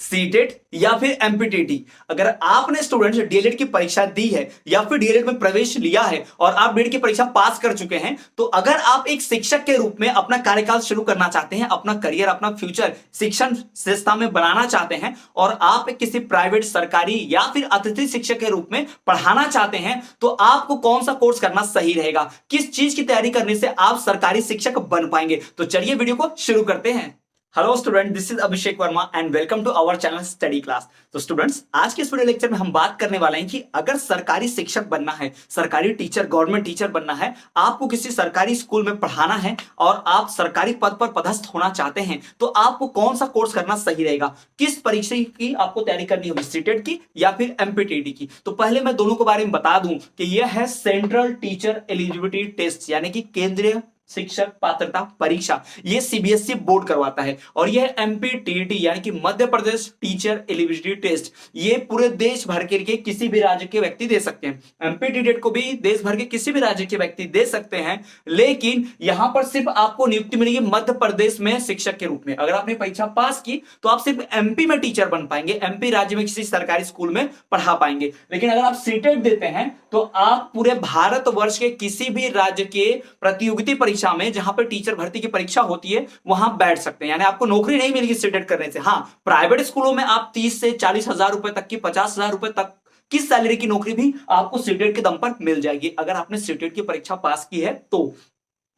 CTET या फिर एमपीटीटी। अगर आपने स्टूडेंट्स डीएलएड की परीक्षा दी है या फिर डीएलएड में प्रवेश लिया है और आप डीएलएड की परीक्षा पास कर चुके हैं, तो अगर आप एक शिक्षक के रूप में अपना कार्यकाल शुरू करना चाहते हैं, अपना करियर, अपना फ्यूचर शिक्षण संस्था में बनाना चाहते हैं और आप किसी प्राइवेट, सरकारी या फिर अतिथि शिक्षक के रूप में पढ़ाना चाहते हैं, तो आपको कौन सा कोर्स करना सही रहेगा, किस चीज की तैयारी करने से आप सरकारी शिक्षक बन पाएंगे। तो चलिए वीडियो को शुरू करते हैं। Hello student, this is Abhishek Verma and welcome to our channel study class. तो स्टूडेंट्स, आज के इस वीडियो लेक्चर में हम बात करने वाले हैं कि अगर सरकारी शिक्षक बनना है, सरकारी टीचर, गवर्नमेंट टीचर बनना है, आपको किसी सरकारी स्कूल में पढ़ाना है और आप सरकारी पद पर पदस्थ होना चाहते हैं, तो आपको कौन सा कोर्स करना सही रहेगा, किस परीक्षा की आपको तैयारी करनी होगी, सीटेट की या फिर एमपीटीटी की। तो पहले मैं दोनों के बारे में बता दूं कि यह है सेंट्रल टीचर एलिजिबिलिटी टेस्ट, यानी कि केंद्रीय शिक्षक पात्रता परीक्षा। ये सीबीएसई बोर्ड करवाता है। और यह एमपीटीटी यानी कि Madhya Pradesh teacher eligibility test, ये पूरे देश भर के लिए किसी भी राज्य के व्यक्ति दे सकते हैं। एमपीटीटी को भी देश भर के किसी भी राज्य के व्यक्ति दे सकते हैं, लेकिन यहां पर सिर्फ आपको नियुक्ति मिलेगी मध्य प्रदेश में शिक्षक के रूप में। अगर आपने परीक्षा पास की तो आप सिर्फ एमपी में टीचर बन पाएंगे, एमपी राज्य में किसी सरकारी स्कूल में पढ़ा पाएंगे। लेकिन अगर आप सीटेट देते हैं तो आप पूरे भारतवर्ष के किसी भी राज्य के प्रतियोगिता परीक्षा में, जहां पर टीचर भर्ती की परीक्षा होती है, वहां बैठ सकते हैं। यानी आपको नौकरी नहीं मिलेगी सीटेट करने से। हाँ, प्राइवेट स्कूलों में आप 30 से 40 हजार रुपए तक की, 50 हजार रुपए तक की सैलरी की नौकरी भी आपको सीटेट के दम पर मिल जाएगी, अगर आपने सीटेट की परीक्षा पास की है तो।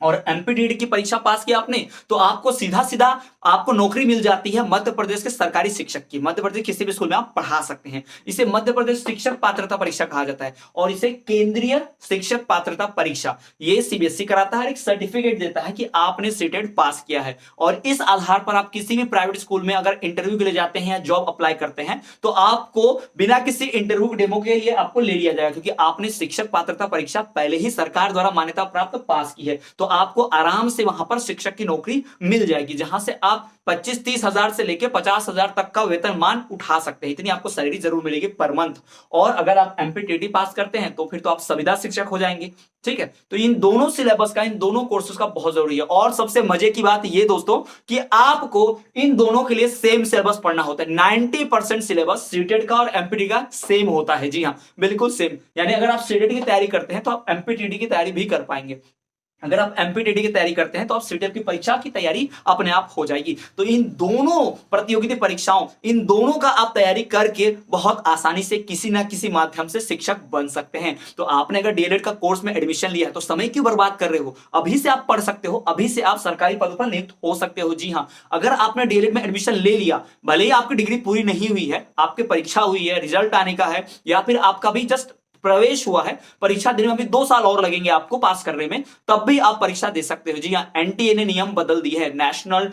और एमपीटीटी की परीक्षा पास किया आपने तो आपको सीधा सीधा आपको नौकरी मिल जाती है मध्य प्रदेश के सरकारी शिक्षक की। मध्य प्रदेश किसी भी स्कूल में आप पढ़ा सकते हैं। इसे मध्य प्रदेश शिक्षक पात्रता परीक्षा कहा जाता है और इसे केंद्रीय शिक्षक पात्रता परीक्षा ये सीबीएसई कराता है। एक सर्टिफिकेट देता है कि आपने सीटेट पास किया है और इस आधार पर आप किसी भी प्राइवेट स्कूल में अगर इंटरव्यू के लिए जाते हैं या जॉब अप्लाई करते हैं तो आपको बिना किसी इंटरव्यू डेमो के लिए आपको ले लिया जाएगा, क्योंकि आपने शिक्षक पात्रता परीक्षा पहले ही सरकार द्वारा मान्यता प्राप्त पास की है। तो आपको आराम से वहां पर शिक्षक की नौकरी मिल जाएगी, जहां से आप 25-30 हजार से लेकर 50 हजार तक का वेतनमान उठा सकते हैं। इतनी आपको सैलरी जरूर मिलेगी पर मंथ। और अगर आप एमपीटीटी पास करते हैं तो फिर तो आप संविदा शिक्षक हो जाएंगे। ठीक है, तो इन दोनों सिलेबस का, इन दोनों कोर्सेज का बहुत जरूरी है। और सबसे मजे की बात ये दोस्तों कि आपको इन दोनों के लिए सेम सिलेबस पढ़ना होता है। 90% सिलेबस सीटेट का और एमपीटीटी का सेम होता है। जी हाँ, बिल्कुल सेम। यानी अगर आप सीटेट की तैयारी करते हैं तो आप एमपीटीटी की तैयारी भी कर पाएंगे। अगर आप एमपीटीटी की तैयारी करते हैं तो आप सीटेट की परीक्षा की तैयारी अपने आप हो जाएगी। तो इन दोनों प्रतियोगिता परीक्षाओं, इन दोनों का आप तैयारी करके बहुत आसानी से किसी ना किसी माध्यम से शिक्षक बन सकते हैं। तो आपने अगर डीएलएड का कोर्स में एडमिशन लिया है तो समय क्यों बर्बाद कर रहे हो? अभी से आप पढ़ सकते हो, अभी से आप सरकारी पद पर नियुक्त हो सकते हो। जी हाँ, अगर आपने डीएलएड में एडमिशन ले लिया, भले ही आपकी डिग्री पूरी नहीं हुई है, आपकी परीक्षा हुई है, रिजल्ट आने का है, या फिर आपका भी जस्ट प्रवेश हुआ है, परीक्षा देने में अभी 2 साल और लगेंगे आपको पास करने में, तब भी आप परीक्षा दे सकते हो। जी हाँ, एनटीए ने नियम बदल दिए है। नेशनल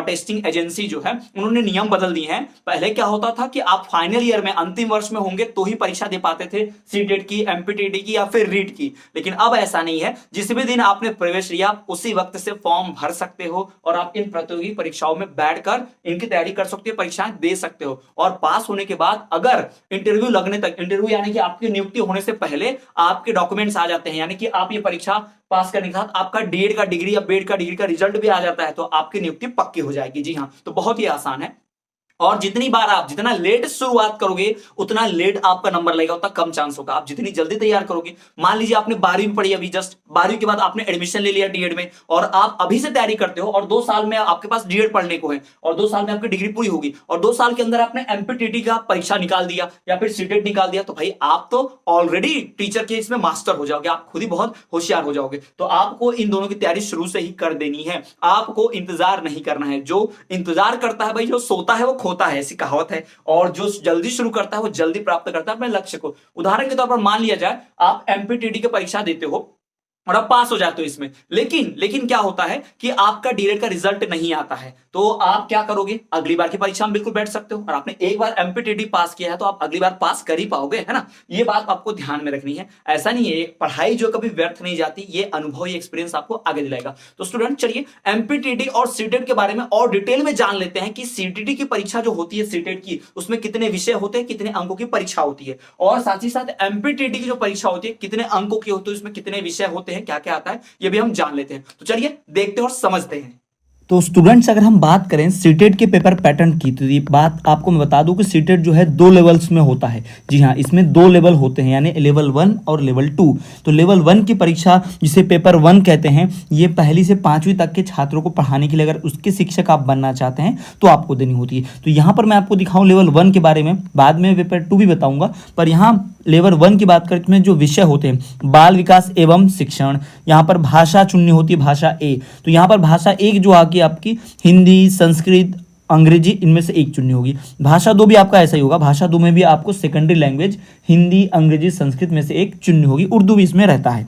टेस्टिंग एजेंसी जो है, उन्होंने नियम बदल दिए हैं। पहले क्या होता था कि आप फाइनल ईयर में, अंतिम वर्ष में होंगे तो ही परीक्षा दे पाते थे सीटेट की, एमपीटीटी की या फिर रीट की। लेकिन अब ऐसा नहीं है। जिस भी दिन आपने प्रवेश लिया उसी वक्त से फॉर्म भर सकते हो और आप इन प्रतियोगी परीक्षाओं में बैठकर इनकी तैयारी कर सकते हो, परीक्षाएं दे सकते हो। और पास होने के बाद अगर इंटरव्यू लगने तक, इंटरव्यू यानी कि आपकी नियुक्ति होने से पहले आपके डॉक्यूमेंट्स आ जाते हैं, यानी कि आप ये परीक्षा पास करने के साथ आपका डीएड का डिग्री या बीएड का डिग्री का रिजल्ट भी आ जाता है, तो आपकी नियुक्ति पक्की हो जाएगी। जी हाँ, तो बहुत ही आसान है। और जितनी बार आप, जितना लेट शुरुआत करोगे उतना लेट आपका नंबर लगेगा, उतना कम चांस होगा। आप जितनी जल्दी तैयार करोगे, मान लीजिए आपने 12वीं पढ़ी अभी, जस्ट 12वीं के बाद आपने एडमिशन ले लिया डीएड में और आप अभी से तैयारी करते हो और 2 साल में आपके पास डीएड पढ़ने को है और 2 साल में आपकी डिग्री पूरी होगी और 2 साल के अंदर आपने एमपीटीटी का परीक्षा निकाल दिया या फिर सीटेट निकाल दिया, तो भाई आप तो ऑलरेडी टीचर के इसमें मास्टर हो जाओगे, आप खुद ही बहुत होशियार हो जाओगे। तो आपको इन दोनों की तैयारी शुरू से ही कर देनी है, आपको इंतजार नहीं करना है। जो इंतजार करता है भाई, जो सोता है वो खोता है, ऐसी कहावत है। और जो जल्दी शुरू करता है वो जल्दी प्राप्त करता है अपने लक्ष्य को। उदाहरण के तौर पर मान लिया जाए आप एमपीटीटी की परीक्षा देते हो और आप पास हो जाते हो इसमें, लेकिन क्या होता है कि आपका डीएलएड का रिजल्ट नहीं आता है, तो आप क्या करोगे? अगली बार की परीक्षा में बिल्कुल बैठ सकते हो। और आपने एक बार एमपीटीटी पास किया है तो आप अगली बार पास कर ही पाओगे, है ना? ये बात आपको ध्यान में रखनी है। ऐसा नहीं है, पढ़ाई जो कभी व्यर्थ नहीं जाती, ये अनुभव, ये एक्सपीरियंस आपको आगे दिलाएगा। तो स्टूडेंट, चलिए एमपीटीटी और सीटेट के बारे में और डिटेल में जान लेते हैं कि सीटीटी की परीक्षा जो होती है सीटेट की, उसमें कितने विषय होते हैं, कितने अंकों की परीक्षा होती है, और साथ ही साथ एमपीटीटी की जो परीक्षा होती है कितने अंकों की होती है, उसमें कितने विषय होते हैं, क्या क्या आता है, ये भी हम जान लेते हैं। तो चलिए देखते हैं और समझते हैं। तो स्टूडेंट्स अगर हम बात करें सीटेट के पेपर पैटर्न की, तो ये बात आपको मैं बता दूं कि सीटेट जो है 2 लेवल्स में होता है। जी हाँ, इसमें 2 लेवल होते हैं, यानी लेवल 1 और लेवल 2। तो लेवल 1 की परीक्षा जिसे पेपर 1 कहते हैं, ये पहली से 5वीं तक के छात्रों को पढ़ाने के लिए अगर उसके शिक्षक आप बनना चाहते हैं तो आपको देनी होती है। तो यहाँ पर मैं आपको दिखाऊँ लेवल 1 के बारे में, बाद में पेपर 2 भी बताऊँगा, पर यहाँ लेवल 1 की बात करते हैं जो विषय होते हैं बाल विकास एवं शिक्षण, यहाँ पर भाषा चुननी होती है, भाषा ए। तो यहाँ पर भाषा एक जो आगे आपकी हिंदी, संस्कृत, अंग्रेजी, इनमें से एक चुननी होगी। भाषा 2 भी आपका ऐसा ही होगा, भाषा 2 में भी आपको सेकेंडरी लैंग्वेज हिंदी, अंग्रेजी, संस्कृत में से एक चुननी होगी, उर्दू भी इसमें रहता है।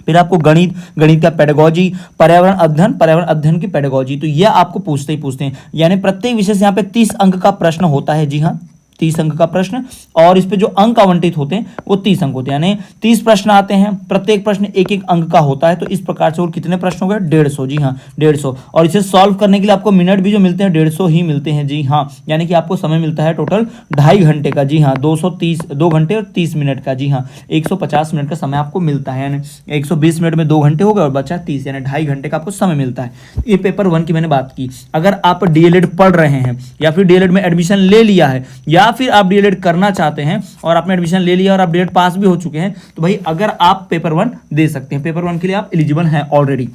फिर आपको गणित, गणित का पेडागोजी, पर्यावरण अध्ययन की पेडागोजी, तो यह आपको पूछते ही पूछते हैं, यानी प्रत्येक विषय से यहाँ पे 30 अंक का प्रश्न होता है। जी हाँ, 30 अंक का प्रश्न, और इस पे जो अंक आवंटित होते हैं वो 30 अंक होते हैं, यानी 30 प्रश्न आते हैं, प्रत्येक प्रश्न 1-1 अंक का होता है। तो इस प्रकार से और कितने प्रश्न हो गए? 150। जी हाँ, 150। और इसे सॉल्व करने के लिए आपको मिनट भी जो मिलते हैं 150 ही मिलते हैं। जी हाँ, यानी कि आपको समय मिलता है टोटल 2.5 घंटे का। जी हाँ, 2 घंटे और 30 मिनट का। जी हाँ, 150 मिनट का समय आपको मिलता है, यानी 120 मिनट में 2 घंटे हो गए और बचा 30, यानी 2.5 घंटे का आपको समय मिलता है। ये पेपर 1 की मैंने बात की। अगर आप डीएलएड पढ़ रहे हैं या फिर डीएलएड में एडमिशन ले लिया है या फिर आप डीएलएड करना चाहते हैं और आपने एडमिशन ले लिया और आप डीएलएड पास भी हो चुके हैं, तो भाई अगर आप पेपर 1 दे सकते हैं, पेपर 1 के लिए आप एलिजिबल हैं ऑलरेडी।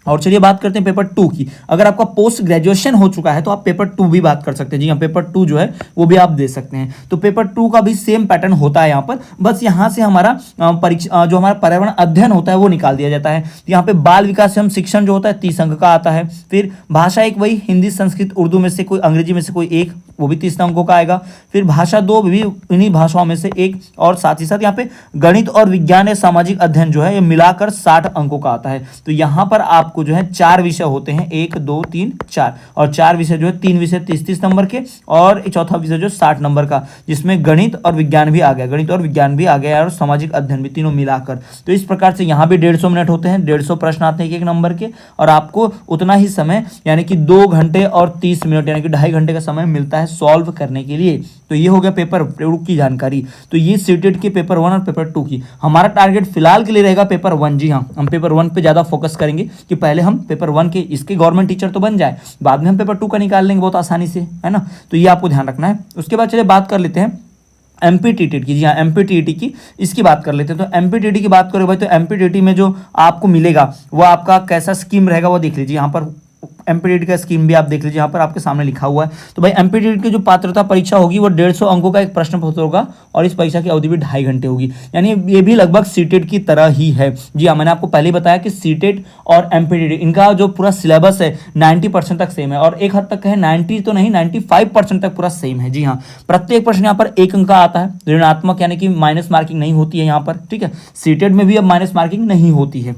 और चलिए बात करते हैं पेपर 2 की। अगर आपका पोस्ट ग्रेजुएशन हो चुका है तो आप पेपर 2 भी बात कर सकते हैं। जी हाँ, पेपर 2 जो है वो भी आप दे सकते हैं। तो पेपर 2 का भी सेम पैटर्न होता है यहाँ पर, बस यहाँ से हमारा परीक्षा जो हमारा पर्यावरण अध्ययन होता है वो निकाल दिया जाता है। यहाँ पे बाल विकास एवं शिक्षण जो होता है 30 अंक का आता है। फिर भाषा एक वही हिंदी, संस्कृत, उर्दू में से कोई, अंग्रेजी में से कोई एक, वो भी 30 अंकों का आएगा। फिर भाषा 2 भी इन्हीं भाषाओं में से एक, और साथ ही साथ यहाँ पे गणित और विज्ञान या सामाजिक अध्ययन जो है ये मिलाकर 60 अंकों का आता है। तो यहाँ पर आपको जो है 4 विषय होते हैं, 1, 2, 3, 4, और 4 विषय जो है 3 विषय 30-30 नंबर के, और चौथा विषय जो 60 नंबर का, जिसमें गणित और विज्ञान भी आ गया, गणित और विज्ञान भी आ गया, और सामाजिक अध्ययन भी, तीनों मिलाकर। तो इस प्रकार से यहाँ भी 150 मिनट होते हैं, 150 प्रश्न आते हैं एक नंबर के, और आपको उतना ही समय यानी कि 2 घंटे और 30 मिनट यानी कि 2.5 घंटे का समय मिलता है सॉल्व करने के लिए। तो ये हो गया पेपर 2 की जानकारी। तो ये सीटेट के पेपर 1 और पेपर 2 की। हमारा टारगेट फिलहाल के लिए रहेगा पेपर 1। जी हाँ, हम पेपर 1 पे ज़्यादा फोकस करेंगे कि पहले हम पेपर 1 के इसके गवर्नमेंट टीचर तो बन जाए, बाद में हम पेपर 2 का निकाल लेंगे बहुत आसानी से, है ना। तो ये आपको ध्यान रखना है। उसके बाद चलिए बात कर लेते हैं एमपीटीटी की। जी हाँ, एमपीटीटी की, इसकी बात कर लेते हैं। तो एमपीटीटी की बात करें भाई, तो एमपीटीटी में जो आपको मिलेगा वो आपका कैसा स्कीम रहेगा वो देख लीजिए। यहाँ पर एमपीटीटी का स्कीम भी आप देख लीजिए, यहाँ पर आपके सामने लिखा हुआ है। तो भाई एमपीटीटी की जो पात्रता परीक्षा होगी वो 150 अंकों का एक प्रश्न पत्र होगा, और इस परीक्षा की अवधि भी 2.5 घंटे होगी, यानी ये भी लगभग सीटेट की तरह ही है। जी हाँ, मैंने आपको पहले ही बताया कि सीटेट और एमपीटीटी इनका जो पूरा सिलेबस है 90% तक सेम है, और एक हद तक है 90 तो नहीं 95% तक पूरा सेम है। जी हाँ, प्रत्येक प्रश्न यहाँ पर 1 अंक का आता है, ऋणात्मक यानी कि माइनस मार्किंग नहीं होती है यहाँ पर। ठीक है, सीटेट में भी अब माइनस मार्किंग नहीं होती है।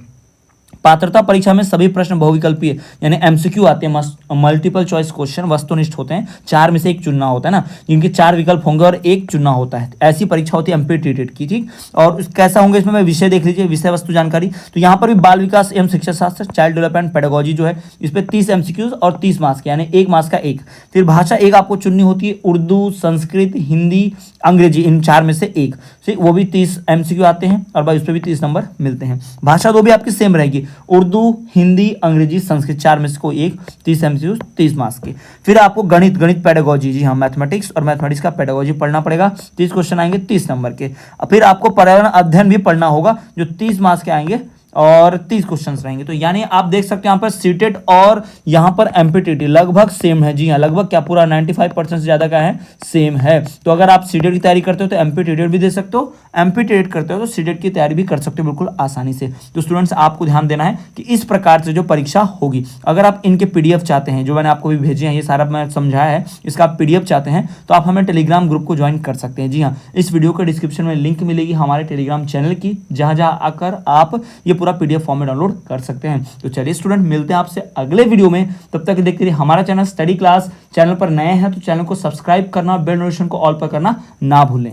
पात्रता परीक्षा में सभी प्रश्न बहुविकल्पीय यानी एमसीक्यू आते हैं, मल्टीपल चॉइस क्वेश्चन वस्तुनिष्ठ होते हैं, 4 में से 1 चुनना होता है ना, जिनके 4 विकल्प होंगे और 1 चुनना होता है। ऐसी परीक्षा होती है एमपीटीटी की। ठीक, और कैसा होंगे इसमें विषय देख लीजिए, विषय वस्तु जानकारी। तो यहाँ पर भी बाल विकास एवं शिक्षा शास्त्र, चाइल्ड डेवलपमेंट पेडागोजी जो है, इस पर 30 एमसीक्यूज और 30 मार्क्स के, यानी 1 मार्क्स का 1। फिर भाषा 1 आपको चुननी होती है, उर्दू, संस्कृत, हिंदी, अंग्रेजी, इन 4 में से 1, ठीक, वो भी 30 एमसीक्यू आते हैं, और भाई उस पर भी 30 नंबर मिलते हैं। भाषा 2 भी आपकी सेम रहेगी, उर्दू, हिंदी, अंग्रेजी, संस्कृत, 4 में से कोई एक, 30 एमसीक्यू 30 मार्क्स के। फिर आपको गणित पेडागोजी, जी हाँ, मैथमेटिक्स और मैथमेटिक्स का पेडागोजी पढ़ना पड़ेगा, 30 क्वेश्चन आएंगे 30 नंबर के। फिर आपको पर्यावरण अध्ययन भी पढ़ना होगा जो 30 मार्क्स के आएंगे, और 30 क्वेश्चंस रहेंगे। तो यानी आप देख सकते हैं यहाँ पर सीटेट और यहाँ पर एमपीटीटी लगभग सेम है। जी हाँ, लगभग क्या पूरा 95% से ज़्यादा का है, सेम है। तो अगर आप सीटेट की तैयारी करते हो तो एमपीटीटी भी दे सकते हो, एमपीटीटी करते हो तो सीटेट की तैयारी भी कर सकते हो बिल्कुल आसानी से। तो स्टूडेंट्स आपको ध्यान देना है कि इस प्रकार से जो परीक्षा होगी, अगर आप इनके पीडीएफ चाहते हैं, जो मैंने आपको भी भेजे हैं, ये सारा मैं समझाया है, इसका आप पीडीएफ चाहते हैं तो आप हमें टेलीग्राम ग्रुप को ज्वाइन कर सकते हैं। जी हाँ, इस वीडियो के डिस्क्रिप्शन में लिंक मिलेगी हमारे टेलीग्राम चैनल की, जहाँ आकर आप ये पूरा पीडीएफ फॉर्म में डाउनलोड कर सकते हैं। तो चलिए स्टूडेंट, मिलते हैं आपसे अगले वीडियो में। तब तक देखते रहिए हमारा चैनल स्टडी क्लास। चैनल पर नए हैं तो चैनल को सब्सक्राइब करना, बेल नोटिफिकेशन को ऑल पर करना ना भूलें।